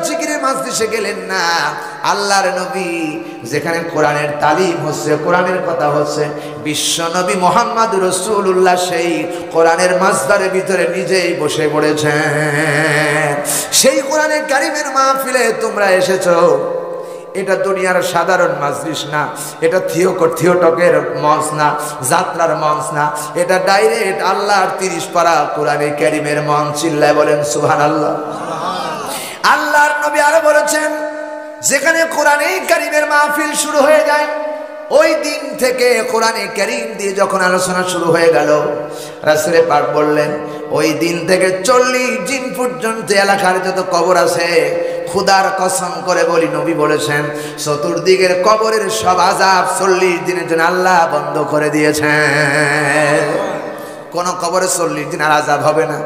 জিকিরের মাজলিসে গেলেন না। আল্লাহর নবী যেখানে কোরআনের তালিম হচ্ছে, কোরআনের কথা হচ্ছে, বিশ্ব নবী মুহাম্মদুর রাসূলুল্লাহ সেই কোরআনের মাজদারের ভিতরে নিজেই বসে পড়েছেন। সেই কোরআনের কারিমের মাহফিলে তোমরা এসেছো। এটা দুনিয়ার সাধারণ মাজলিস না, এটা থিওটকের মঞ্চ না, যাত্রার মঞ্চ না, এটা ডাইরেক্ট আল্লাহর 30 পারা কোরআনে কারিমের মঞ্চ। চিল্লায় বলেন সুবহানাল্লাহ। আল্লাহর নবী আরো বলেছেন, যেখানে কোরআনে কারিমের মাহফিল শুরু হয়ে যায়, ওই দিন থেকে কোরআনে কারিম দিয়ে যখন আলোচনা শুরু হয়ে গেল, রাসূল পাক বললেন ওই দিন থেকে 40 দিন পর্যন্ত এলাকার যত কবর আছে, খুদার কসম করে বলি, নবী বলেছেন চতুর্দিকের কবরের সব আযাব 40 দিনের জন্য আল্লাহ বন্ধ করে দিয়েছেন। কোন কবরে 40 দিন আর আযাব হবে না।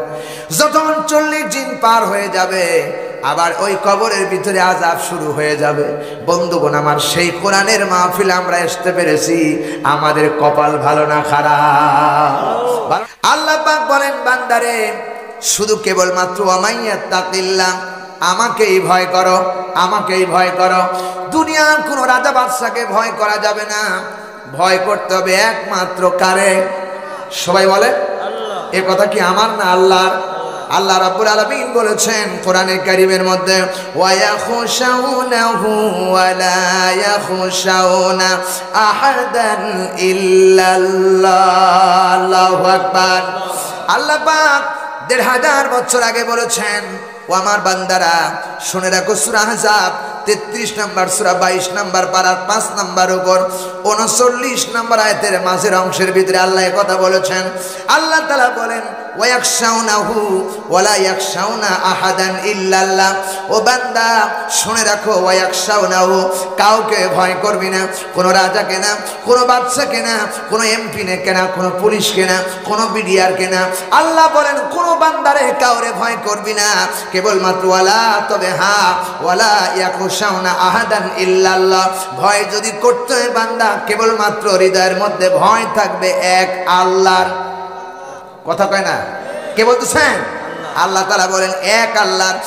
যখন 40 দিন পার হয়ে যাবে, আবার ওই কবরের ভিতরে আযাব শুরু হয়ে যাবে। বন্ধুগণ আমার, সেই কোরআনের মাহফিলে আমরা আসতে পেরেছি, আমাদের কপাল ভালো না খারাপ? আল্লাহ পাক বলেন, বান্দারে শুধু কেবলমাত্র ওয়ামাইয়াত্তাকিল্লাহ, আমাকেই ভয় করো, আমাকেই ভয় করো। দুনিয়ার কোন রাজা বাদশাকে ভয় করা যাবে না, ভয় করতে হবে একমাত্র কারে? সবাই বলে আল্লাহ। এ কথা কি আমার না আল্লাহর? আল্লাহ রাব্বুল আলামিন বলেছেন কোরআনে কারীমের মধ্যে, ওয়া ইয়াখশাউনাহু ওয়া লা ইয়াখশাউনা আহাদান ইল্লাল্লাহ। আল্লাহু আকবার। আল্লাহ পাক ১৫০০ বছর আগে বলেছেন, ও আমার বান্দারা শুনে রাখো, সূরা আহজাব 33 নম্বর সূরা 22 নম্বর পারার 5 নম্বর উপর 39 নম্বর আয়াতের মাঝের অংশের ভিতরে আল্লাহ কথা বলেছেন। আল্লাহ তাআলা বলেন, ওয়ায়াখশাউনাহু ওয়ালা ইয়াখশাউনা আহাদান ইল্লাল্লাহ। ও বান্দা শুনে রাখো, ওয়ায়াখশাউনাহু, কাউকে ভয় করবি না, কোন রাজাকে না, কোন বাদশাকে না, কোন এমপি কে না, কোন পুলিশকে না, কোন বিডিআর কে না। আল্লাহ বলেন কোন বান্দারে কাউরে ভয় করবি না, কেবলমাত্র ওয়ালা, তবে হ্যাঁ, ওয়ালা ইয়াখশাউনা আহাদান ইল্লাল্লাহ। ভয় যদি করতে হয় বান্দা, কেবলমাত্র হৃদয়ের মধ্যে ভয় থাকবে এক আল্লাহর। কথা কয় না? কে বলতেছেন? আল্লাহ তাআলা বলেন এক আল্লাহর।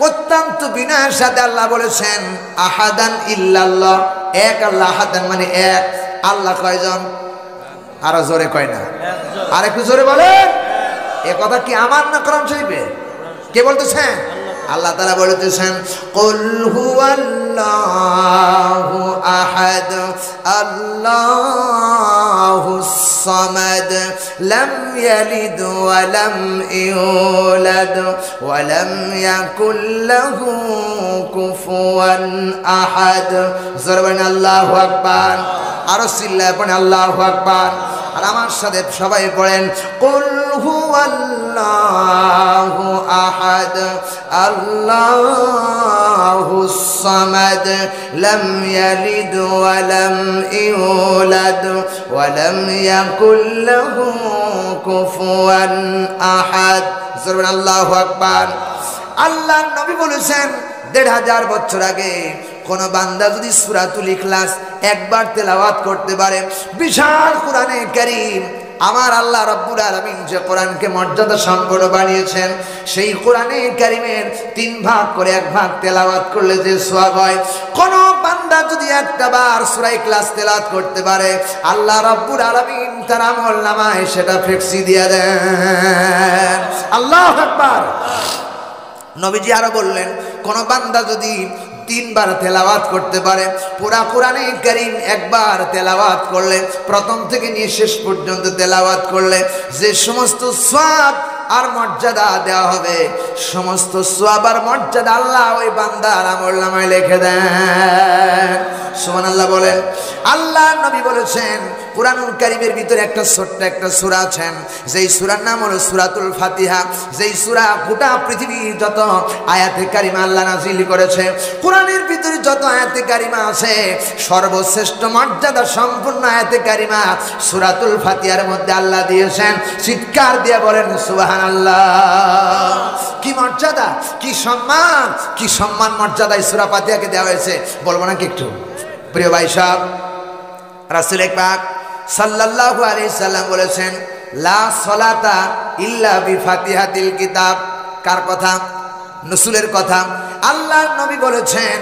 অত্যন্ত বিনয়ের সাথে আল্লাহ বলেছেন আহাদান ইল্লাল্লাহ, এক আল্লাহ। আহাদান মানে এক। আল্লাহ কয়জন? আরো জোরে কয় না? আর একটু জোরে বলেন। এ কথা কি আমার না কোরআন শরীফে? কে বলতেছেন? আল্লাহ তাআলা বলতেছেন, কুল হুয়াল্লাহু আহাদ আল্লাহুস সামাদ লাম ইয়ালিদ ওয়া লাম ইউলাদ ওয়া লাম ইয়াকুল লাহু কুফুয়ান আহাদ। জোরে বলেন আল্লাহু আকবার। আরো চিল্লায় পড়েন আল্লাহু আকবার। আর আমার সাথে সবাই পড়েন, কুল হুয়াল্লাহু আহাদ আল্লাহুস সামাদ লাম ইয়ালিদ ওয়া লাম ইউলাদ ওয়া লাম ইয়াকুল লাহু কুফুয়ান আহাদ। জোরে আল্লাহু আকবার। আল্লাহর নবী বলেছেন ১৫০০ বছর আগে, কোন বান্দা যদি সূরাতুল ইখলাস একবার তেলাওয়াত করতে পারে, বিশাল কোরআনে কারীম, আমার আল্লাহ রাব্বুল আলামিন যে কোরআনকে মর্যাদা সম্পন্ন বানিয়েছেন, সেই কোরআনে কারীমের 3 ভাগ করে 1 ভাগ তেলাওয়াত করলে যে সওয়াব হয়, কোন বান্দা যদি একটা বার সূরা ইখলাস তেলাওয়াত করতে পারে, আল্লাহ রাব্বুল আলামিন তার আমলনামায় সেটা ফেক্সি দিয়ে দেন। আল্লাহু আকবার। নবীজি আরো বললেন, কোন বান্দা যদি 3 বার তেলাওয়াত করতে পারে, পুরা কোরআনে কারীম একবার তেলাওয়াত করলে, প্রথম থেকে নিয়ে শেষ পর্যন্ত তেলাওয়াত করলে যে সমস্ত সওয়াব আর মর্যাদা দেওয়া হবে, সমস্ত সওয়াব আর মর্যাদা আল্লাহ ওই বান্দার আমলনামায় লিখে দেন। সুবহানাল্লাহ বলেন। আল্লাহর নবী বলেছেন, কুরআনুল কারীমের ভিতরে একটা ছোট্ট একটা সূরা আছেন, যেই সূরার নাম হলো সূরাতুল ফাতিহা। যেই সূরা গোটা পৃথিবীর যত আয়াতে কারিমা আল্লাহ নাযিল করেছে, কোরআনের ভিতরে যত আয়াতে কারিমা আছে, সর্বশ্রেষ্ঠ মর্যাদা সম্পূর্ণ আয়াতে কারিমা সূরাতুল ফাতিহার মধ্যে আল্লাহ দিয়েছেন। চিৎকার দিয়ে বলেন সুবহানাল্লাহ। কি মর্যাদা, কি সম্মান, কি সম্মান মর্যাদায় সূরা ফাতিহাকে দেওয়া হয়েছে, বলবো নাকি একটু? প্রিয় ভাই সাহেব, রাসূল পাক সাল্লাল্লাহু আলাইহি সাল্লাম বলেছেন, লা সলাতা ইল্লা বিফাতিহাতিল কিতাব। কার কথা? নসুলের কথা। আল্লাহর নবী বলেছেন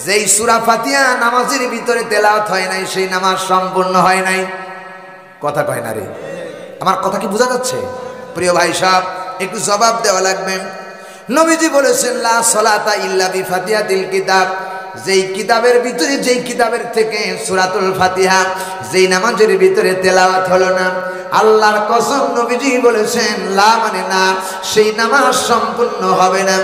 যেই সূরা ফাতিহা নামাজের ভিতরে তেলাওয়াত হয় নাই সেই নামাজ সম্পূর্ণ হয় নাই। কথা কয় না রে, আমার কথা কি বোঝা যাচ্ছে? প্রিয় ভাই সাহেব, একটু জবাব দেওয়া লাগবে। নবীজি বলেছেন লা সলাতা ইল্লা বিফাতিহাতিল কিতাব, যেই কিতাবের ভিতরে, যেই কিতাবের থেকে সূরাতুল ফাতিহা, যেই নামাজের ভিতরে তেলাওয়াত হলো না, আল্লাহর কসম নবীজি বলেছেন লা মানে না, সেই নামাজ সম্পূর্ণ হবে না।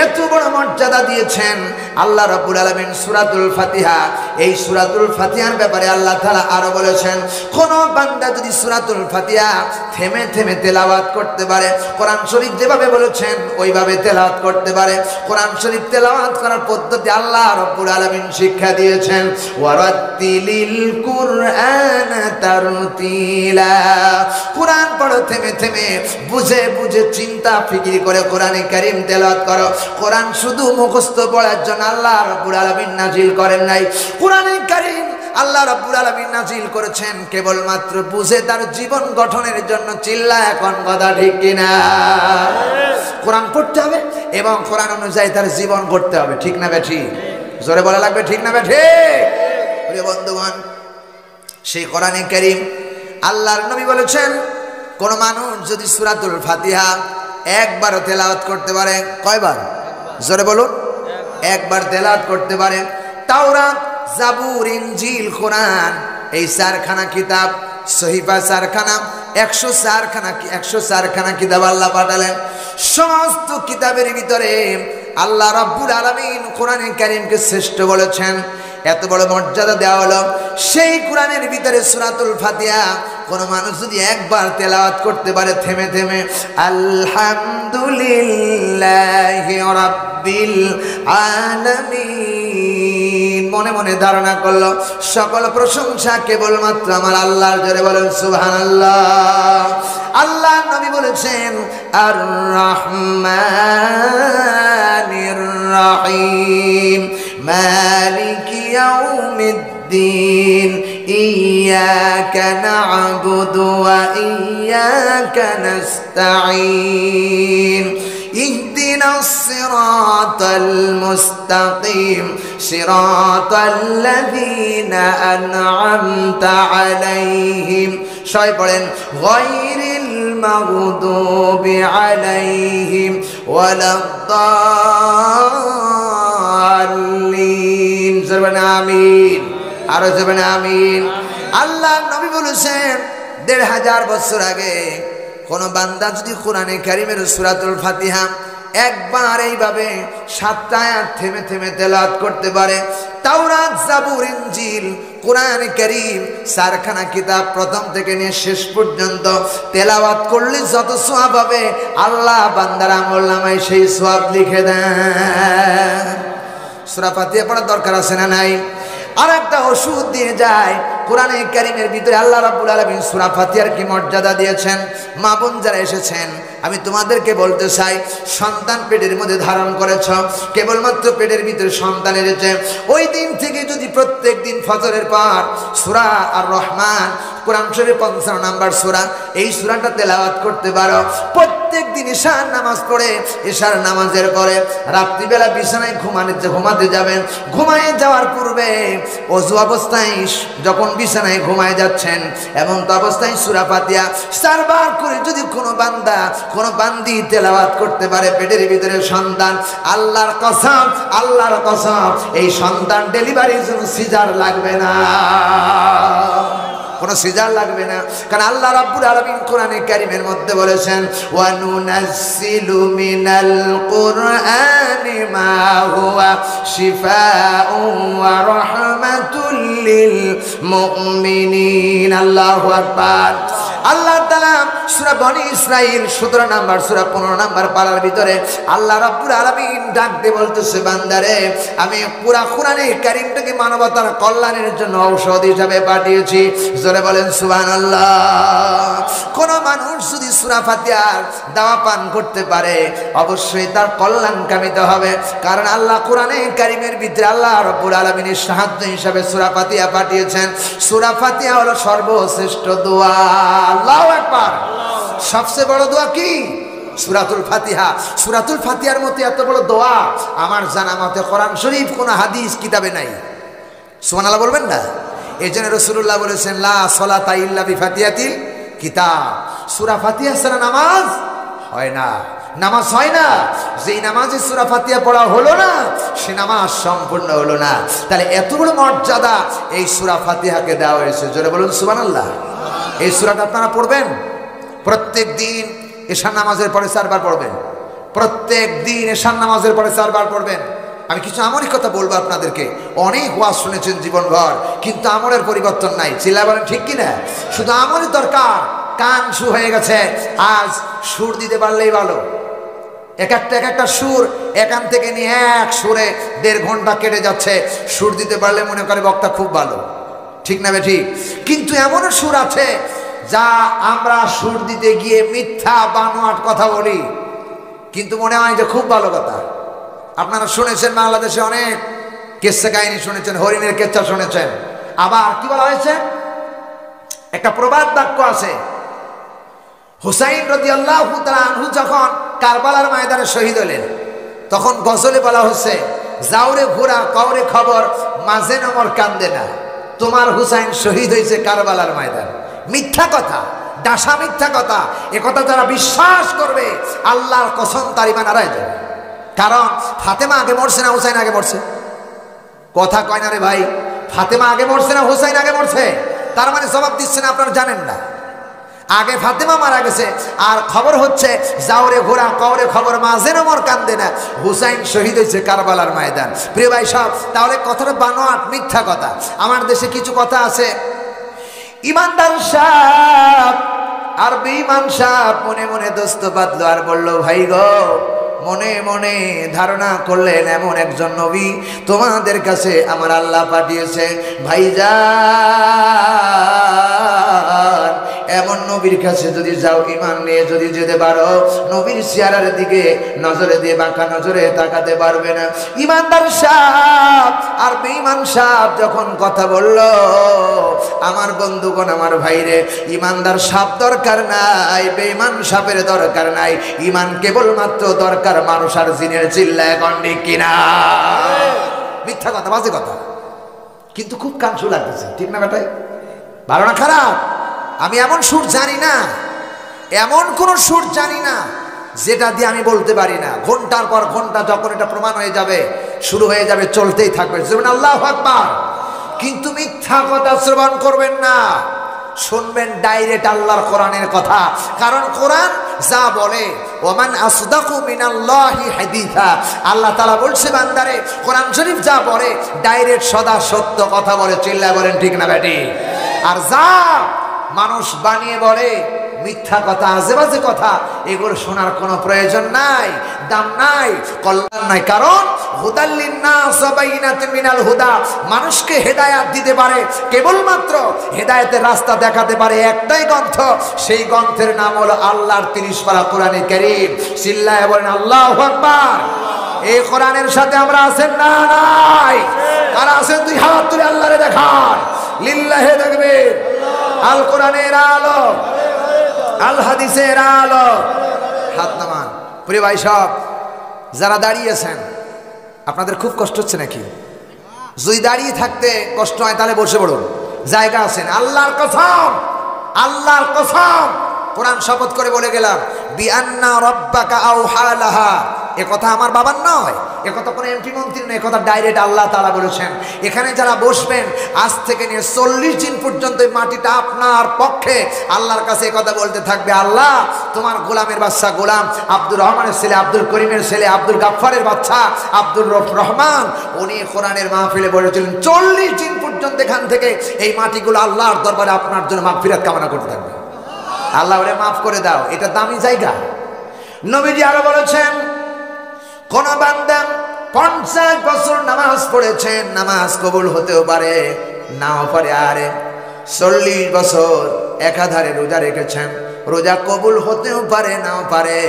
এত বড় মর্যাদা দিয়েছেন আল্লাহ রাব্বুল আলামিন সূরাতুল ফাতিহা। এই সূরাতুল ফাতিহার ব্যাপারে আল্লাহ তাআলা আরো বলেছেন, কোন বান্দা যদি সূরাতুল ফাতিহা থেমে থেমে তেলাওয়াত করতে পারে, কোরআন শরীফ যেভাবে বলেছেন ওইভাবে তেলাওয়াত করতে পারে, কোরআন শরীফ তেলাওয়াত করার পদ্ধতি আল্লাহ রাব্বুল আলামিন শিক্ষা দিয়েছেন। ওয়ারাত্তিলিল কুরআন তারতিলা, কুরআন পড়ো থেমে থেমে, বুঝে বুঝে চিন্তা ফিকির করে কোরআনে কারীম তেলাওয়াত করো। কোরআন শুধু মুখস্থ পড়ার জন্য আল্লাহ রাব্বুল আলামিন নাজিল করেন নাই। কোরআনে কারীম আল্লাহ রাব্বুল আলামিন নাজিল করেছেন কেবলমাত্র বুঝে তার জীবন গঠনের জন্য। চিল্লা এখন কথা ঠিক কিনা? কোরআন পড়তে হবে এবং কোরআন অনুযায়ী তার জীবন গড়তে হবে, ঠিক না বেঠি? জোরে বলা লাগবে, ঠিক না বেঠি? প্রিয় বন্ধুগণ, সেই কোরআনে কারীম আল্লাহর নবী বলেছেন কোন মানুষ যদি সূরাতুল ফাতিহা একবার তেলাওয়াত করতে পারে, কয়বার? জোরে বলুন। একবার তেলাওয়াত করতে পারে। তাওরাত, জাবুর, ইনজিল, কোরআন, এই চারখানা কিতাব, সহিফা চারখানা, 104খানা কিতাব আল্লাহ পাঠালেন। সমস্ত কিতাবের ভিতরে আল্লাহ রাব্বুল আলামিন কোরআনে কারীমকে শ্রেষ্ঠ বলেছেন। এত বড় মর্যাদা দেওয়া হলো সেই কোরআনের ভিতরে সূরাতুল ফাতিহা কোন মানুষ যদি একবার তেলাওয়াত করতে পারে থেমে থেমে, আলহামদুলিল্লাহি রাব্বিল আলামিন, মনে মনে ধারণা করলো সকল প্রশংসা কেবলমাত্র আমার আল্লাহর। জোরে বলেন সুবহানাল্লাহ। আল্লাহ নবী বলেছেন আর রহমানির রহিম মালিকি ইয়াউমিদ্দিন ইয়্যাকা না'বুদু ওয়া ইয়্যাকা নাস্তাঈন ইহদিনাস সিরাতাল মুস্তাকিম সিরাতাল লাযীনা আন'আমতা আলাইহিম। সবাই পড়েন গায়রিল মাগদুবি আলাইহিম ওয়ালাদ-দাল্লিন। জোরে আমিন, আরো জোরে আমিন। আল্লাহ নবী বলেছেন ১৫০০ বছর আগে কোন বান্দা যদি কোরআনে কারীমের সূরাতুল ফাতিহা একবার এইভাবে ৭টা আয়াত থেমে থেমে তেলাওয়াত করতে পারে, তাওরাত, জাবুর, ইনজিল, কোরআনে কারীম চারখানা কিতাব প্রথম থেকে নিয়ে শেষ পর্যন্ত তেলাওয়াত করলে যত সওয়াব হবে আল্লাহ বান্দার আমলনামায় সেই সওয়াব লিখে দেন। সূরা ফাতিহা পড়ার দরকার আছে না নাই? আর একটা ওষুধ দিয়ে যায় কোরআনে কারীমের ভিতরে আল্লাহ রাব্বুল আলামিন সূরা ফাতিহার কি মর্যাদা দিয়েছেন। মা বোন যারা এসেছেন, আমি তোমাদেরকে বলতে চাই, সন্তান পেটের মধ্যে ধারণ করেছ, কেবলমাত্র পেটের ভিতরে সন্তান এসেছে, ওই দিন থেকে যদি প্রত্যেক দিন ফজরের পর সূরা আর রহমান, কোরআন শরীফের ৫৫ নম্বর সূরা, এই সূরাটা তেলাওয়াত করতে পারো, প্রত্যেক দিন ঈশার নামাজ পড়ে, ঈশার নামাজের পরে রাত্রিবেলা বিছানায় ঘুমাতে যাবেন, ঘুমায় যাওয়ার পূর্বে ওযু অবস্থায় যখন বিছানায় ঘুমায় যাচ্ছেন এবং তো অবস্থায় সূরা ফাতিহা ৪ বার করে যদি কোনো বান্দা কোনো বান্দি তেলাওয়াত করতে পারে, পেটের ভিতরে সন্তান, আল্লাহর কসম এই সন্তান ডেলিভারির জন্য সিজার লাগবে না, কোনো সিজার লাগবে না। কারণ আল্লাহ রাব্বুল আলামিন কোরআনে কারীমের মধ্যে বলেছেন ওয়া নুনাজ্জিলু মিনাল কুরআনি মা হুয়া শিফাউন ওয়া রাহমাতুল লিল মুমিনিন। আল্লাহু আকবার। আল্লাহ তাআলা সূরা বনি ইসরাঈল ১৭ নম্বর সূরা ১৫ নম্বর পারার ভিতরে আল্লাহ রাব্বুল আলামিন ডাক দিয়ে বলতেছে, বান্দারে আমি পুরা কোরআনে কারীমটাকে মানবতার কল্যাণের জন্য ঔষধ হিসেবে পাঠিয়েছি। জোরে বলেন সুবহানাল্লাহ। কোন মানুষ যদি সূরা ফাতিহার দাওয়া পান করতে পারে অবশ্যই তার কল্যাণ কামিত হবে, কারণ আল্লাহ কোরআনে কারীমের ভিতরে আল্লাহ রাব্বুল আলামিনের সাহায্য হিসেবে সূরা ফাতিহা পাঠিয়েছেন। সূরা ফাতিহা হলো সর্বশ্রেষ্ঠ দোয়া। আল্লাহু আকবার। সবচেয়ে বড় দোয়া কি? সূরাতুল ফাতিহা। সূরাতুল ফাতিহার মতো এত বড় দোয়া আমার জানা মতে কোরআন শরীফ কোন হাদিস কিতাবে নাই। সুবহানাল্লাহ বলবেন না? এই জন্য রাসূলুল্লাহ বলেছেন লা সালাতা ইল্লা বিফাতিহাতিল কিতাব। সূরা ফাতিহা ছাড়া নামাজ হয় না, নামাজ হয় না। যেই নামাজে সূরা ফাতিহা পড়া হলো না সে নামাজ সম্পূর্ণ হলো না। তাহলে এত বড় মর্যাদা এই সূরা ফাতিহাকে দেওয়া হয়েছে। জোরে বলুন সুবহানাল্লাহ। এই সূরাটা আপনারা পড়বেন প্রত্যেক দিন এশার নামাজের পরে 4 বার পড়বেন। প্রত্যেক দিন এশার নামাজের পরে 4 বার পড়বেন। আমি কিছু আমলের কথা বলবো আপনাদেরকে। অনেক ওয়াজ শুনেছেন জীবনভর, কিন্তু আমলের পরিবর্তন নাই। চিল্লা বলেন ঠিক কিনা? শুধু আমলের দরকার। কান সু হয়ে গেছে, আজ সুর দিতে পারলেই ভালো। এক একটা সুর এখান থেকে নিয়ে এক সুরে 1.5 ঘন্টা কেটে যাচ্ছে। সুর দিতে পারলে মনে করে বক্তা খুব ভালো, ঠিক না ঠিক? কিন্তু এমনও সুর আছে যা আমরা সুর দিতে গিয়ে মিথ্যা বানোয়াট কথা বলি, কিন্তু মনে হয় যে খুব ভালো কথা। আপনারা শুনেছেন বাংলাদেশে অনেক কিস্সা কাহিনী শুনেছেন, হরিণের কেচ্ছা শুনেছেন। আবার কি বলা হয়েছে, একটা প্রবাদ বাক্য আছে, হুসাইন রাদিয়াল্লাহু তাআলা আনহু যখন কারবালার ময়দানে শহীদ হলেন তখন গজলে বলা হচ্ছে, যাওরে ঘোড়া কাউরে খবর মাঝে নমর কান্দে না। তোমার হুসাইন শহীদ হয়েছে কারবালার ময়দান। মিথ্যা কথা, ডাসা মিথ্যা কথা। একথা যারা বিশ্বাস করবে আল্লাহর কসম তার ঈমান হারায় যাবে। কারণ ফাতেমা আগে মরছে না হুসাইন আগে মরছে? কথা কয় না রে ভাই। ফাতেমা আগে মরছে না হুসাইন আগে মরছে? তার মানে জবাব দিচ্ছেন আপনারা জানেন না। আগে ফাতেমা মারা গেছে, আর খবর হচ্ছে যাওরে ঘোড়া কাউরে খবর মাঝে নমর কান্দে না। হুসাইন শহীদ হয়েছে কারবালার ময়দান। প্রিয় ভাই সব, তাহলে কথাটা বানোয়াট মিথ্যা কথা। আমার দেশে কিছু কথা আছে, ইমানদার সাহেব আর বেঈমান সাহেব মনে মনে দোস্ত বাঁধলো আর বলল, ভাই গো, মনে মনে ধারণা করলেন এমন একজন নবী তোমাদের কাছে আমার আল্লাহ পাঠিয়েছে। ভাইজান, এমন নবীর কাছে যদি যাও, ঈমান নিয়ে যদি যেতে পারো, নবীর চেহারার দিকে নজরে দিয়ে বাঁকা নজরে তাকাতে পারবে না। ইমানদার সাহেব আর বেঈমান সাহেব যখন কথা বলল, আমার বন্ধুগণ, আমার ভাইরে, ইমানদার সাহেব দরকার নাই, বেঈমান সাহেবের দরকার নাই। ঈমান কেবলমাত্র দরকার মানুষ আর জিনের। চিল্লায় কোন ঠিক কিনা? মিথ্যা কথা, বাজে কথা, কিন্তু খুব কাঞ্চু লাগতেছে, ঠিক না বেটাই? ভালো না খারাপ? আমি এমন সুর জানি না, এমন কোন সুর জানি না যেটা দিয়ে আমি বলতে পারি না। ঘন্টার পর ঘন্টা যখন এটা প্রমাণ হয়ে যাবে, শুরু হয়ে যাবে, চলতেই থাকবে। আল্লাহু আকবার। কিন্তু মিথ্যা কথা শ্রবণ করবেন না, শুনবেন ডাইরেক্ট আল্লাহর কোরআনের কথা। কারণ কোরআন যা বলে, ওমান আসদাকু মিনাল্লাহি হাদিসা, আল্লাহ তাআলা বলছে বান্দারে, কোরআন শরীফ যা বলে ডাইরেক্ট সদা সত্য কথা বলে। চিল্লায় বলেন ঠিক না বেটি? আর যা মানুষ বানিয়ে বলে মিথ্যা কথা, আজেবাজে কথা, এগুলো শোনার কোনো প্রয়োজন নাই, দাম নাই, কল্যাণ নাই। কারণ হুদাল্লিন নাস ওয়া বাইনাতিন মিনাল হুদা, মানুষকে হেদায়েত দিতে পারে, কেবলমাত্র হেদায়েতের রাস্তা দেখাতে পারে একটাই গ্রন্থ, সেই গ্রন্থের নাম হলো আল্লাহর 30 পারা কোরআনে কারীম। চিল্লায়ে বলেন আল্লাহু আকবার। এই কোরআনের সাথে আমরা আছেন না নাই? কারা আছেন দুই হাত তুলে আল্লাহরে দেখান। লিল্লাহি তাকবীর। আল কোরআনের আলো, আল হাদিসের আলো। হাত নামান। প্রিয় ভাই সব, যারা দাঁড়িয়েছেন, আপনাদের খুব কষ্ট হচ্ছে নাকি? যদি দাঁড়িয়ে থাকতে কষ্ট হয় তাহলে বসে পড়ুন, জায়গা আছেন। আল্লাহর কসম, আল্লাহর কসম, কোরআন শপথ করে বলে গেলাম, বিআন্না রাব্বাকা আওহা লাহা। এ কথা আমার বাবার নয়, এ কথা কোনো এমপি মন্ত্রী নয়, এ কথা ডাইরেক্ট আল্লাহ তাআলা বলেছেন। এখানে যারা বসবেন আজ থেকে নিয়ে 40 দিন পর্যন্ত মাটিটা আপনার পক্ষে আল্লাহর কাছে কথা বলতে থাকবে, আল্লাহ তোমার গোলামের বাচ্চা গোলাম আব্দুর রহমানের ছেলে, আব্দুল করিমের ছেলে, আব্দুল গাফফারের বাচ্চা আব্দুর রহমান, উনি কোরআনের মাহফিলে বলেছিলেন 40 দিন পর্যন্ত এখান থেকে এই মাটিগুলো আল্লাহর দরবারে আপনার জন্য মাগফিরাত কামনা করতে থাকবে। আল্লাহ ওরে মাফ করে দাও, এটা দামি জায়গা। নবীজি আরো বলেছেন, কোন বান্দা 50 বছর নামাজ পড়েছেন, নামাজ কবুল হতেও পারে নাও পারে, আরে 40 বছর একাধারে রোজা রেখেছেন, রোজা কবুল হতেও পারে নাও পারে।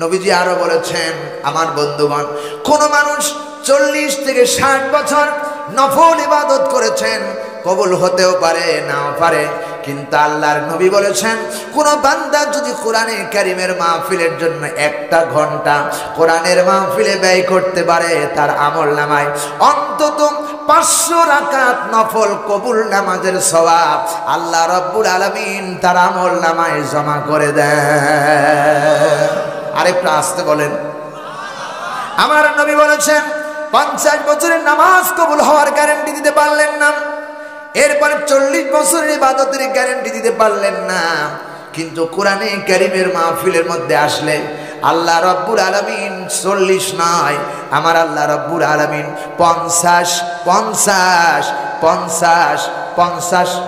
নবীজি আরো বলেছেন, আমার বন্ধুগণ, কোন মানুষ 40 থেকে 60 বছর নফল ইবাদত করেছেন, কবুল হতেও পারে নাও পারে, কিন্তু আল্লাহর নবী বলেছেন কোন বান্দা যদি কোরআনে কারীমের মাহফিলের জন্য 1টা ঘন্টা কোরআনের মাহফিলে ব্যয় করতে পারে তার আমলনামায় অন্তত 500 রাকাত নফল কবুল নামাজের সওয়াব আল্লাহ রাব্বুল আলামিন তার আমলনামায় জমা করে দেন। আরেকটু আসতে বলেন। আমার নবী বলেছেন 50 বছরের নামাজ কবুল হওয়ার গ্যারান্টি দিতে পারলেন না, এরপরে 40 বছরের ইবাদতের গ্যারান্টি দিতে পারলেন না, কিন্তু কোরআনে কারীমের মাহফিলের মধ্যে আসলে আল্লাহ রাব্বুল আলামিন 40 নয়, আমার আল্লাহ রাব্বুল আলামিন 50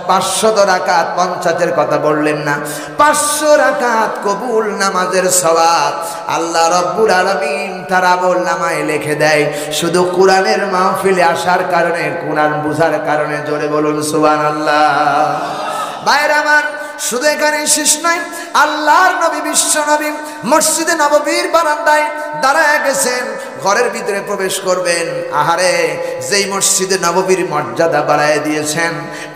500 রাকাত 50-এর কথা বললেন না, 500 রাকাত কবুল নামাজের সওয়াব আল্লাহ রাব্বুল আলামিন তার আমলনামায় লিখে দেয় শুধু কোরআনের মাহফিলে আসার কারণে, কোরআন বুঝার কারণে। জোরে বলুন সুবহানাল্লাহ। ভাইরা আমার, শুধু এখানে শেষ নয়, আল্লাহর নবী বিশ্ব নবী মসজিদে নববীর বারান্দায় দাঁড়ায় গেছেন, ঘরের ভিতরে প্রবেশ করবেন। আহারে, যেই মসজিদে নববীর মর্যাদা বাড়ায় দিয়েছেন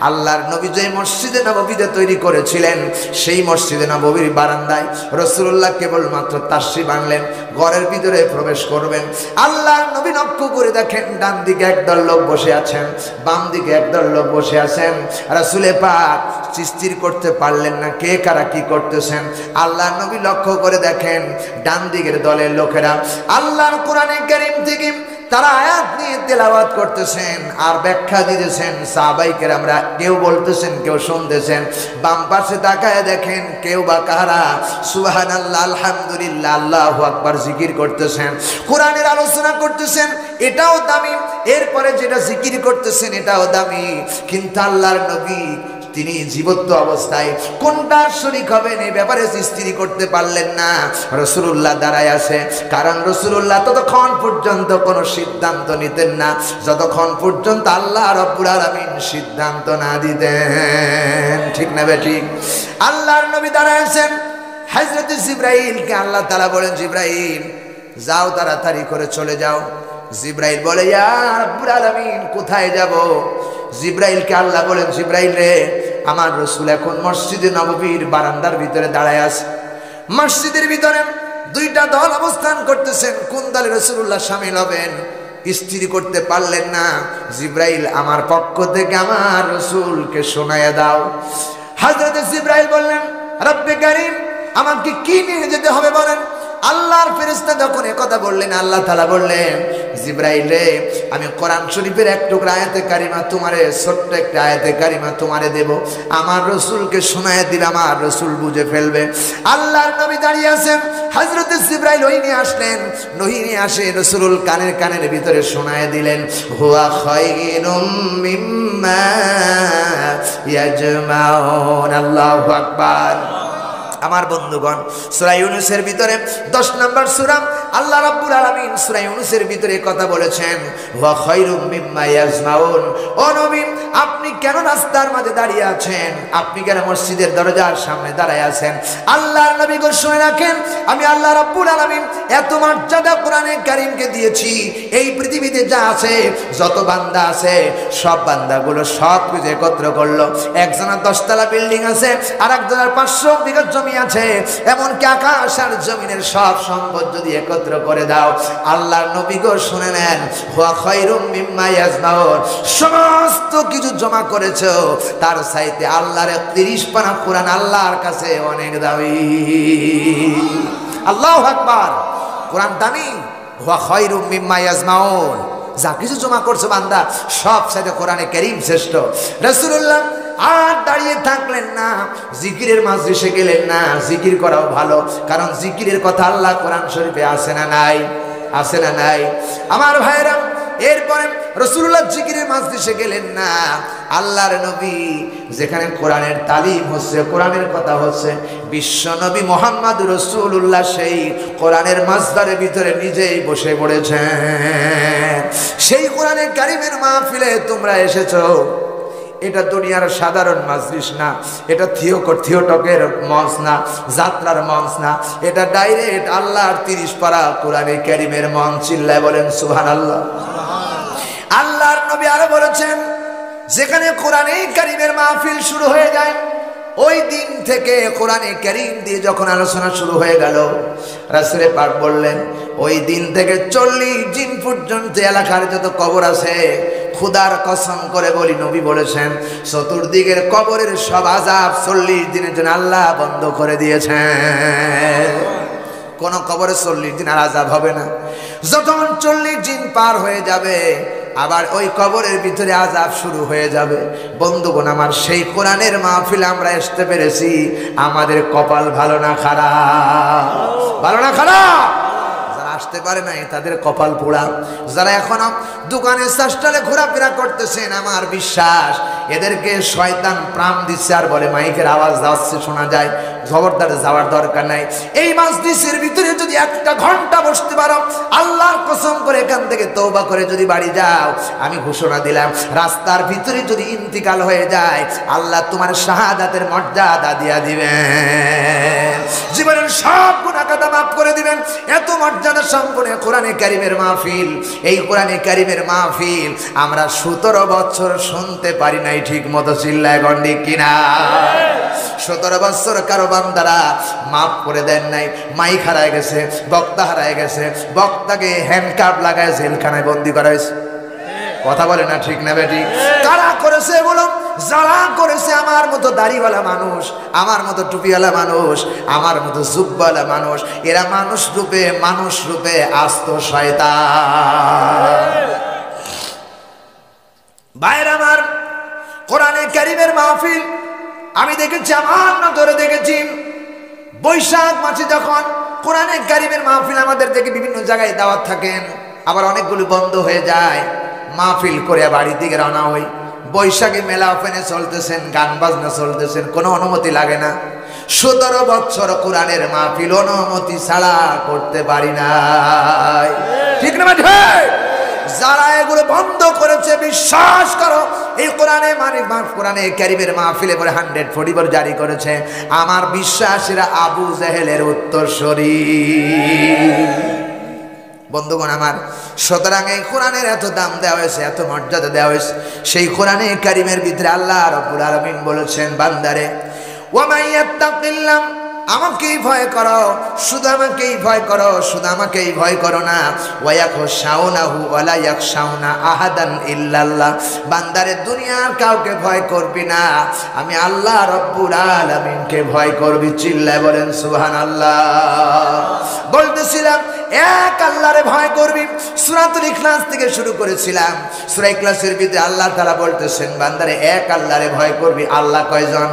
আল্লাহর নবী, যেই মসজিদে নববীতে তৈরি করেছিলেন সেই মসজিদে নববীর বারান্দায় রাসূলুল্লাহ কেবলমাত্র তাশরিফ আনলেন, ঘরের ভিতরে প্রবেশ করবেন। আল্লাহর নবী লক্ষ্য করে দেখেন ডান দিকে একদল লোক বসে আছেন, বাম দিকে একদল লোক বসে আছেন। রাসূলে পাক স্থির করতে পারলেন না কে কারা কি করতেছেন। আল্লাহর নবী লক্ষ্য করে দেখেন ডান দিকের দলের লোকেরা আল্লাহর কোরআনে কারীম থেকে তারা আয়াত নিয়ে তেলাওয়াত করতেছেন আর ব্যাখ্যা দিতেছেন। সাহাবায়ে কেরামরা কেউ বলতেছেন কেউ শুনতেছেন। বাম পাশে তাকায় দেখেন কেউ বা কারা সুবহানাল্লাহ, আলহামদুলিল্লাহ, আল্লাহু আকবার জিকির করতেছেন, কোরআনের আলোচনা করতেছেন, এটাও দামি। এরপরে যেটা জিকির করতেছেন এটাও দামি। কিন্তু আল্লাহর নবী তিনি জীবত্ব অবস্থায় কোনটা শরীক হবেন এই ব্যাপারে স্থির করতে পারলেন না। রাসূলুল্লাহ দাঁড়ায় আছে, কারণ রাসূলুল্লাহ ততক্ষণ পর্যন্ত কোনো সিদ্ধান্ত নিতেন না যতক্ষণ পর্যন্ত আল্লাহ রাব্বুল আলামিন সিদ্ধান্ত না দিতেন। ঠিক না বেঠিক? আল্লাহর নবী দাঁড়ায় আছেন, হযরত জিবরাইলকে আল্লাহ তাআলা বলেন, জিবরাইল যাও, তাড়াতাড়ি করে চলে যাও। জিবরাইল বলে, ইয়া রাব্বুল আলামিন কোথায় যাব? জিবরাইলকে আল্লাহ বলেন, জিবরাইল রে, আমার রাসূল এখন মসজিদে নববীর বারান্দার ভিতরে দাঁড়ায় আছে। মসজিদের ভিতরে 2টা দল অবস্থান করতেছেন, কোন দলে রাসূলুল্লাহ শামিল হবেন স্থির করতে পারলেন না। জিবরাইল, আমার পক্ষ থেকে আমার রাসূলকে শোনায়া দাও। হযরত জিবরাইল বললেন, রব্বে কারীম, আমাকে কি নিয়ে যেতে হবে বলেন? আল্লাহর ফেরেশতা যখন একথা বললেন আল্লাহ তাআলা বললেন, জিবরাইল রে, আমি কোরআন শরীফের এক টুকরা আয়াতে কারিমা তোমারে, ছোট্ট একটা আয়াতে কারিমা তোমারে দেব, আমার রাসূলকে শোনায় দিলে আমার রাসূল বুঝে ফেলবে। আল্লাহর নবী দাঁড়িয়ে আছেন, হযরত জিবরাইল ওই নিয়ে আসলেন, নহি নিয়ে আসে রাসূলুল কানের ভিতরে শোনায় দিলেন, হুয়া খায়রুম মিম্মা ইয়াজমাউন। আল্লাহু আকবার। আমার বন্ধুগণ, সূরা ইউনূসের ভিতরে 10 নম্বর সূরা আল্লাহ রাব্বুল আলামিন সূরা ইউনূসের ভিতরে কথা বলেছেন, ওয়া খায়রুম মিম্মা ইয়াজমাউন। ও নবী, আপনি কেন রাস্তার মাঝে দাঁড়িয়ে আছেন? আপনি কেন মসজিদের দরজার সামনে দাঁড়ায় আছেন? আল্লাহর নবী গো শুনে রাখেন, আমি আল্লাহ রাব্বুল আলামিন এত মর্যাদা কোরআনে কারীমকে দিয়েছি, এই পৃথিবীতে যা আছে যত বান্দা আছে সব বান্দাগুলো সব কিছু একত্র করলো। একজনের 10 তলা বিল্ডিং আছে, আর একজনের 500 বিঘা জমি আছে, এমনকি আকাশ আর জমিনের সব সম্পদ যদি একত্র করে দাও, আল্লাহর নবী গো শুনে নেন, হুয়া খায়রুম মিম্মা ইয়াজমাউন, সমস্ত কিছু জমা করেছো তার চাইতে আল্লাহর 30 পারা কোরআন আল্লাহর কাছে অনেক দামি। আল্লাহু আকবার। কোরআন দামি, হুয়া খায়রুম মিম্মা ইয়াজমাউন। যা কিছু জমা করছো বান্দা সব সাথে কোরআনে কারীম শ্রেষ্ঠ। রাসূলুল্লাহ আর দাঁড়িয়ে থাকলেন না, জিকিরের মাজলিসে গেলেন না। জিকির করাও ভালো, কারণ জিকিরের কথা আল্লাহ কোরআন শরীফে আছে না নাই? আছে না নাই? আমার ভাইরা, এরপরে রাসূলুল্লাহ জিকিরের মাজলিসে গেলেন না। আল্লাহর নবী যেখানে কোরআনের তালিম হচ্ছে, কোরআনের কথা হচ্ছে, বিশ্ব নবী মুহাম্মদ রাসূলুল্লাহ সেই কোরআনের মাজদারের ভিতরে নিজেই বসে পড়েছেন। সেই কোরআনের কারীমের মাহফিলে তোমরা এসেছো, এটা দুনিয়ার সাধারণ মাজলিস না, এটা থিওটকের মঞ্চ না, যাত্রার মঞ্চ না, এটা ডাইরেক্ট আল্লাহর 30 পারা কোরআনে কারীমের মঞ্চ। চিল্লায় বলেন সুবহানাল্লাহ। আল্লাহর নবী আরো বলেছেন, যেখানে কোরআনে কারীমের মাহফিল শুরু হয়ে যায় ওই দিন থেকে কোরআনে কারীম দিয়ে যখন আলোচনা শুরু হয়ে গেল, রাসূল পাক বললেন ওই দিন থেকে 40 দিন পর্যন্ত এলাকার যত কবর আছে, খুদার কসম করে বলি, নবী বলেছেন চতুর্দিকের কবরের সব আযাব 40 দিনের জন্য আল্লাহ বন্ধ করে দিয়েছেন। কোন কবরে 40 দিন আর আযাব হবে না। যখন 40 দিন পার হয়ে যাবে আবার ওই কবরের ভিতরে আযাব শুরু হয়ে যাবে। বন্ধুগণ আমার, সেই কোরআনের মাহফিলে আমরা আসতে পেরেছি, আমাদের কপাল ভালো না খারাপ? ভালো না খারাপ? যারা আসতে পারে নাই তাদের কপাল পোড়া। যারা এখনো দোকানে চাষটালে ঘোরাফেরা করতেছেন, আমার বিশ্বাস এদেরকে শয়তান প্রাণ দিচ্ছে আর বলে মাইকের আওয়াজ যাচ্ছে, শোনা যায়, খবরদার যাওয়ার দরকার নাই। এই মাজলিসের ভিতরে যদি 1 ঘন্টা বসতে পারো, আল্লাহর কসম করে এখান থেকে তওবা করে যদি বাড়ি যাও, আমি ঘোষণা দিলাম রাস্তার ভিতরে যদি ইন্তিকাল হয়ে যায়, আল্লাহ তোমার শাহাদাতের মর্যাদা দিয়া দিবেন, জীবনের সব গুনাহ খাতা মাফ করে দিবেন। এত মর্যাদা সম্পন্ন কোরআনে কারীমের মাহফিল। এই কোরআনে কারীমের মাহফিল আমরা 17 বছর শুনতে পারি নাই ঠিক মতো। চিল্লায় গন্ডি কিনা? 17 বছর কারো বান্দারা মাফ করে দেন নাই। মাইক হারায় গেছে, বক্তা হারায় গেছে, বক্তাকে হ্যান্ডকাপ লাগায় জেলখানায় বন্দি করা হয়েছে। কথা বলে না ঠিক না বেটি? কারা করেছে বলুন? যারা করেছে আমার মতো দাড়িওয়ালা মানুষ, আমার মতো টুপিওয়ালা মানুষ, আমার মতো জুব্বাওয়ালা মানুষ। এরা মানুষ রূপে আস্ত শয়তান। ভাইরা আমার, কোরআনে কারীমের মাহফিল আমি দেখেছি, আমার নজরে দেখেছি, বৈশাখ মাসে যখন কোরআনে কারীমের মাহফিল আমাদের থেকে বিভিন্ন জায়গায় দাওয়াত থাকেন, আবার অনেকগুলো বন্ধ হয়ে যায়, মাহফিল করে বাড়ির দিকে রওনা হই। বৈশাখী মেলা ওপেনে চলতেছেন, গান বাজনা চলতেছেন, কোনো অনুমতি লাগে না। 17 বছর কোরআনের মাহফিল অনুমতি ছাড়া করতে পারি নাই। ঠিক না ভাই? যারা এগুলো বন্ধ করেছে, বিশ্বাস করো এই কোরআনে কোরআনে কারীমের মাহফিলে পরে 144 জারি করেছে। আমার বিশ্বাস এরা আবু জেহেলের উত্তরসূরি। বন্ধুগণ আমার, সুতরাং এই কোরআনের এত দাম দেওয়া হয়েছে, এত মর্যাদা দেওয়া হয়েছে। সেই কোরআনে কারীমের ভিতরে আল্লাহ রাব্বুল আলামিন বলেছেন, বান্দারে ওয়া মাইয়াত্তাকিল্লাহ, আমাকেই ভয় করো, শুধু আমাকেই ভয় করো, শুধু আমাকেই ভয় করো না। ওয়ায়াখশাউনাহু ওয়ালা ইয়াখশাউনা আহাদান ইল্লাল্লাহ, বান্দারে দুনিয়ার কাউকে ভয় করবি না, আমি আল্লাহ রাব্বুল আলামিনকে ভয় করবি। চিল্লায় বলেন সুবহানাল্লাহ। বলতেছিলাম এক আল্লাহরে ভয় করবি। সূরাতুল ইখলাস থেকে শুরু করেছিলাম। সূরা ইখলাসের ভিতরে আল্লাহ তাআলা বলতেছেন, বান্দারে এক আল্লাহরে ভয় করবি। আল্লাহ কয়জন?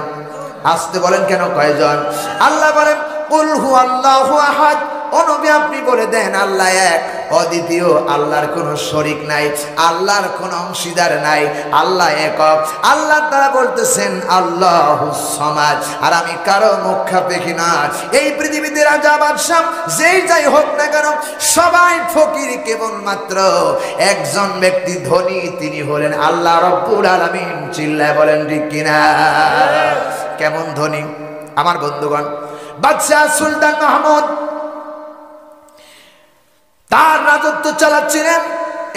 আসতে বলেন কেন কয়জন? আল্লাহ বলেন কুল হুয়াল্লাহু আহাদ, ও নবী আপনি বলে দেন আল্লাহ এক, অদ্বিতীয়, আল্লাহর কোনো শরীক নাই, আল্লাহর কোনো অংশীদার নাই, আল্লাহ একক। আল্লাহ তাআলা বলতেছেন আল্লাহুস সামাদ, আর আমি কারো মুখাপেক্ষী না। এই পৃথিবীতে রাজা বাদশাহ যেই যাই হোক না কেন, সবাই ফকির, কেবলমাত্র একজন ব্যক্তি ধনী, তিনি হলেন আল্লাহ রাব্বুল আলামিন। চিল্লায় বলেন ঠিক কিনা? কেমন ধনী আমার বন্ধুগণ? বাদশাহ সুলতান মাহমুদ তার রাজত্ব চালাচ্ছিলেন।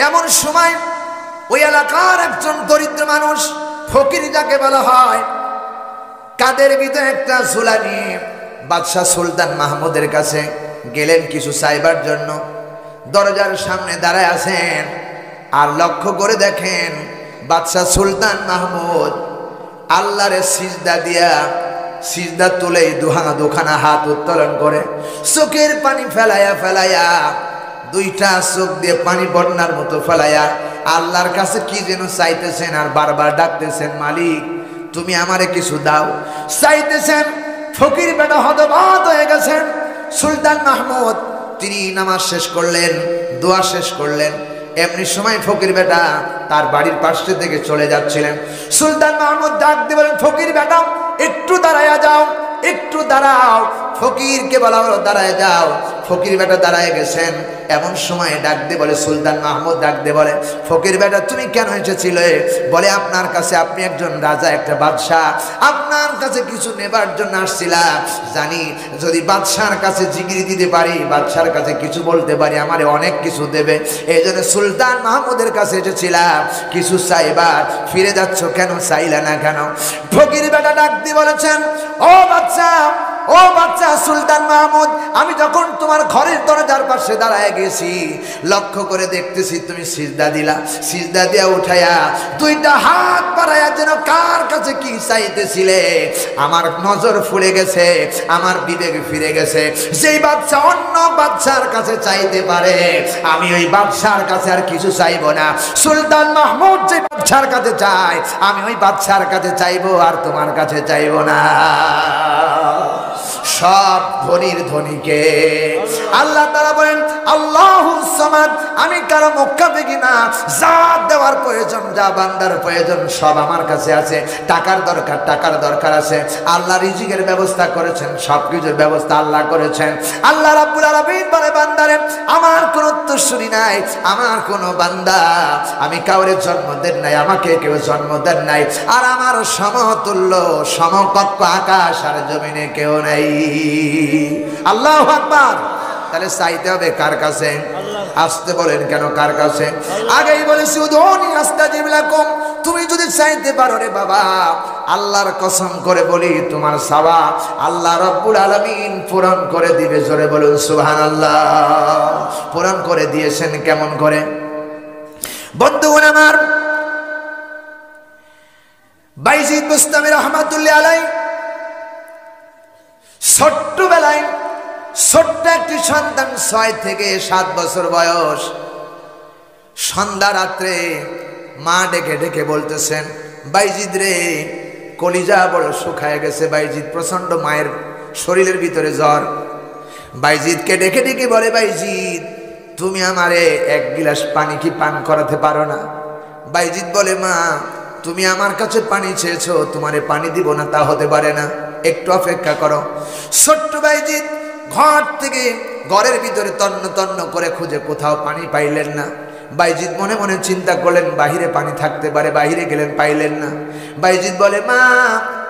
এমন সময় ওই এলাকার একজন দরিদ্র মানুষ, ফকির যাকে বলা হয়, কাদের ভিতরে একটা ঝুলা নিয়ে বাদশাহ সুলতান মাহমুদের কাছে গেলেন কিছু চাইবার জন্য। দরজার সামনে দাঁড়ায় আছেন, আর লক্ষ্য করে দেখেন বাদশাহ সুলতান মাহমুদ আল্লাহরে সিজদা দিয়া, সিজদা তুলে দুখানা হাত উত্তোলন করে চোখের পানি ফেলাইয়া দুইটা চোখ দিয়ে পানি বন্যার মতো ফেলাইয়া আল্লাহর কাছে কি যেন চাইতেছেন, আর বারবার ডাকতেছেন, মালিক তুমি আমারে কিছু দাও। চাইতেছেন, ফকির বেটা হতবাক হয়ে গেছেন। সুলতান মাহমুদ তিনি নামাজ শেষ করলেন, দোয়া শেষ করলেন, এমনি সময় ফকির বেটা তার বাড়ির পাশে থেকে চলে যাচ্ছিলেন। সুলতান মাহমুদ ডাক দিয়ে বলেন, ফকির বেটা একটু দাঁড়ায়া যাও, একটু দাঁড়াও। ফকিরকে বলা হলো দাঁড়ায় যাও। ফকির বেটা দাঁড়ায় গেছেন। এমন সময় ডাক দিয়ে বলে, সুলতান মাহমুদ ডাক দিয়ে বলে, ফকির বেটা তুমি কেন এসেছিলে? বলে আপনার কাছে, আপনি একজন রাজা, একটা বাদশাহ, আপনার কাছে কিছু নেবার জন্য আসছিলাম। জানি যদি বাদশার কাছে জিগিরি দিতে পারি, বাদশার কাছে কিছু বলতে পারি, আমারে অনেক কিছু দেবে। এই জন্য সুলতান মাহমুদের কাছে এসেছিলাম কিছু চাইবার। ফিরে যাচ্ছ কেন? চাইলা না কেন? ফকির বেটা ডাক দিয়ে বলেছেন, ও বাদশা, ও বাচ্চা সুলতান মাহমুদ, আমি যখন তোমার ঘরের দরজার পাশে দাঁড়ায় গেছি, লক্ষ্য করে দেখতেছি তুমি সিজদা দিলা। সিজদা দিয়া উঠাইয়া দুইটা হাত বাড়াইয়া যেন কার কাছে কি চাইতেছিলে, আমার নজর ফুরে গেছে, আমার বিবেক ফিরে গেছে। যেই বাদশা অন্য বাদশার কাছে চাইতে পারে, আমি ওই বাদশার কাছে আর কিছু চাইবো না। সুলতান মাহমুদ যে বাদশার কাছে চাই, আমি ওই বাদশার কাছে চাইবো, আর তোমার কাছে চাইবো না। সব ধনীর ধনীকে আল্লাহ তাআলা বলেন, আল্লাহুস সামাদ, আমি কারো মুখাপেক্ষী না। যা দেওয়ার প্রয়োজন, যা বান্দার প্রয়োজন, সব আমার কাছে আছে। টাকার দরকার, টাকার দরকার আছে। আল্লাহ রিজিকের ব্যবস্থা করেছেন, সবকিছুর ব্যবস্থা আল্লাহ করেছেন। আল্লাহ রাব্বুল আলামিন বলে, বান্দারে আমার কোনো উত্তরসূরি নাই, আমার কোনো বান্দা, আমি কাউরে জন্ম দেন নাই, আমাকে কেউ জন্ম দেন নাই, আর আমার সমতুল্য সমকক্ষ আকাশ আর জমিনে কেউ নাই। আল্লাহু আকবার। তাহলে চাইতে হবে কার কাছে? আসতে বলেন কেন কার কাছে? আগেই বলেছি, উদউনি আস্তাজিব লাকুম, তুমি যদি চাইতে পারো রে বাবা, আল্লাহর কসম করে বলি, তোমার চাওয়া আল্লাহ রাব্বুল আলামিন পূরণ করে দিবে। জোরে বলুন সুবহানাল্লাহ। পূরণ করে দিয়েছেন। কেমন করে? বন্ধুগণ আমার, বাইজিদ বুস্তামি রহমাতুল্লাহ আলাইহি ছোট্টবেলায় ছোট্ট একটি সন্তান, 6 থেকে 7 বছর বয়স, সন্ধ্যা রাত্রে মা ডেকে ডেকে বলতেছেন, বাইজিদ রে, কলিজা বড় শুকায় গেছে। বাইজিদ প্রচন্ড, মায়ের শরীরের ভিতরে জ্বর। বাইজিদকে ডেকে ডেকে বলে, বাইজিদ তুমি আমারে 1 গিলাস পানি কি পান করাতে পারো না? বাইজিদ বলে, মা তুমি আমার কাছে পানি চেয়েছো, তোমারে পানি দিব না তা হতে পারে না, একটু অপেক্ষা করো। ছোট্ট বাইজিদ ঘর থেকে ঘরের ভিতরে তন্ন তন্ন করে খুঁজে কোথাও পানি পাইলেন না। বাইজিদ মনে মনে চিন্তা করলেন বাহিরে পানি থাকতে পারে, বাহিরে গেলেন, পাইলেন না। বাইজিদ বলে, মা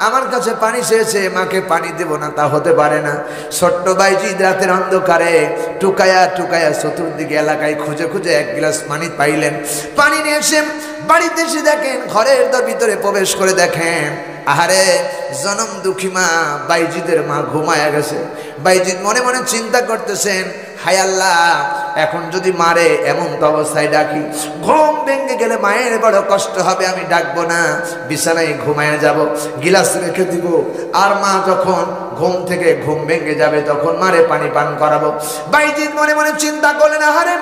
আমার কাছে পানি চেয়েছে, মাকে পানি দেব না তা হতে পারে না। ছোট্ট বাইজিদ রাতের অন্ধকারে টুকায়া টুকায়া চতুর্দিকে এলাকায় খুঁজে খুঁজে 1 গ্লাস পানি পাইলেন। পানি নিয়ে এসে বাড়িতে এসে দেখেন, ঘরের ভিতরে প্রবেশ করে দেখেন, আহারে জনম দুঃখী মা, বাইজিদের মা ঘুমায়া গেছে। বাইজিদ মনে মনে চিন্তা করতেছেন, হায় আল্লাহ, এখন যদি মারে এমন তো অবস্থায় ডাকি, ঘুম ভেঙে গেলে মায়ের বড় কষ্ট হবে, আমি ডাকবো না, বিছানায় ঘুমায় যাব, গিলাস রেখে দিব, আর মা যখন ঘুম থেকে ঘুম ভেঙে যাবে তখন মারে পানি পান করাবো। বাইজিদ মনে মনে চিন্তা করলেন, আহারে,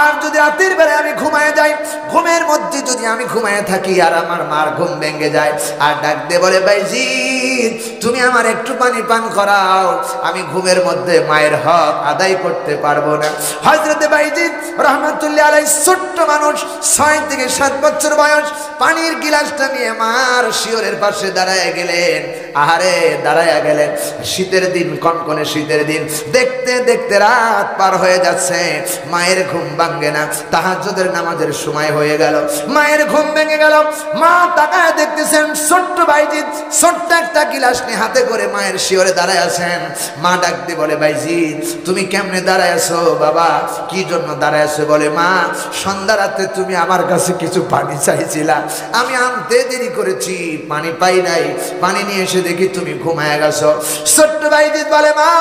আর যদি রাতের বেলায় আমি ঘুমায় যাই, ঘুমের মধ্যে যদি আমি ঘুমায় থাকি আর আমার মার ঘুম ভেঙে যায়, আর ডাক দিয়ে বলে, বাইজিদ তুমি আমার একটু পানি পান করাও, আমি ঘুমের মধ্যে মায়ের হক আদায় করতে পারবো না। হযরত বাইজিদ রহমাতুল্লাহ আলাইহি ছোট্ট মানুষ, 6 থেকে 7 বছর বয়স, পানির গিলাসটা নিয়ে মার শিয়রের পাশে দাঁড়ায় গেলেন। আহারে দাঁড়ায় গেলেন, শীতের দিন, কনকনে শীতের দিন, দেখতে দেখতে রাত পার হয়ে যাচ্ছে, মায়ের ঘুম ভাঙে না। তাহাজ্জুদের নামাজের সময় হয়ে গেল, মায়ের ঘুম ভেঙে গেল। মা তাকায় দেখতেছেন, ছোট্ট বাইজিদ ছোট্ট একটা গিলাস নিয়ে হাতে করে মায়ের শিয়রে দাঁড়ায় আছেন। মা ডাক দিয়ে বলে, বাইজিদ তুমি কেমনে দাঁড়ায় আছো বাবা, কি জন্য দাঁড়ায় আছো? বলে, মা সন্ধ্যা রাতে তুমি আমার কাছে কিছু পানি চাইছিলা, আমি আনতে দেরি করেছি, পানি পাই নাই, পানি নিয়ে এসে দেখি তুমি ঘুমায় গেছো। ছোট্ট বাইজিদ বলে, মা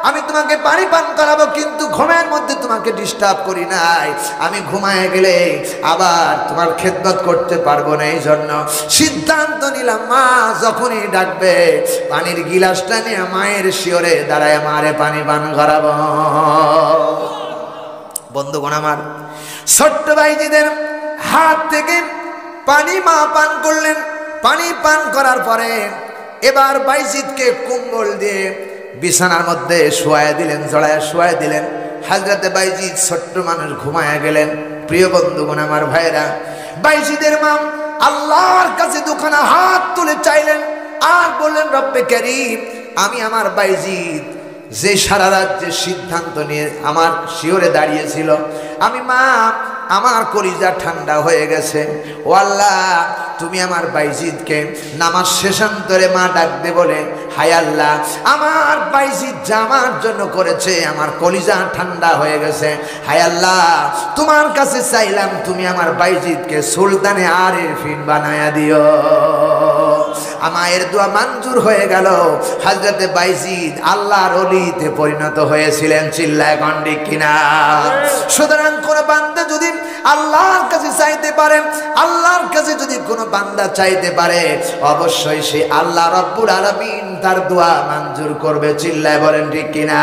আমি তোমাকে পানি পান করাবো, কিন্তু ঘুমের মধ্যে তোমাকে ডিস্টার্ব করি নাই, আমি ঘুমায় গেলে আবার তোমার খেদমত করতে পারবো না, এই জন্য সিদ্ধান্ত নিলাম মা যখনই ডাকবে পানির গিলাসটা নিয়ে মায়ের শিয়রে দাঁড়ায় মারে পানি পান করাবো। বন্ধুগণ আমার, ছোট্ট বাইজিদের হাত থেকে পানি মা পান করলেন। পানি পান করার পরে এবার বাইজিদকে কুম্বল দিয়ে বিছানার মধ্যে শোয়ায় দিলেন, জড়ায় শোয়ায় দিলেন। হযরতে বাইজিদ ছোট্ট মানুষ ঘুমায়া গেলেন। প্রিয় বন্ধুগণ আমার ভাইরা, বাইজিদের মা আল্লাহর কাছে দুখানা হাত তুলে চাইলেন আর বললেন, রব্বে কারীম, আমি আমার বাইজিদ যে সারা রাত যে সিদ্ধান্ত নিয়ে আমার শিওরে দাঁড়িয়েছিল, আমি মা আমার কলিজা ঠান্ডা হয়ে গেছে। ও আল্লাহ, তুমি আমার বাইজিদকে নামাজ শেষান্তরে মা ডাকবে বলে, হায় আল্লাহ, আমার বাইজিদ যা আমার জন্য করেছে আমার কলিজা ঠান্ডা হয়ে গেছে। হায় আল্লাহ, তোমার কাছে চাইলাম তুমি আমার বাইজিদকে সুলতানে আরিফিন বানায়া দিও। আমায়ের দোয়া মঞ্জুর হয়ে গেল। হযরতে বাইজিদ আল্লাহর ওলিতে পরিণত হয়েছিলেন। চিল্লায় গন্ডি কিনা? সুতরাং কোন বান্দা যদি আল্লাহর কাছে চাইতে পারে, আল্লাহর কাছে যদি কোনো বান্দা চাইতে পারে, অবশ্যই সে আল্লাহ রাব্বুল আলামিন তার দোয়া মঞ্জুর করবে। চিল্লায় বলেন ঠিক কিনা?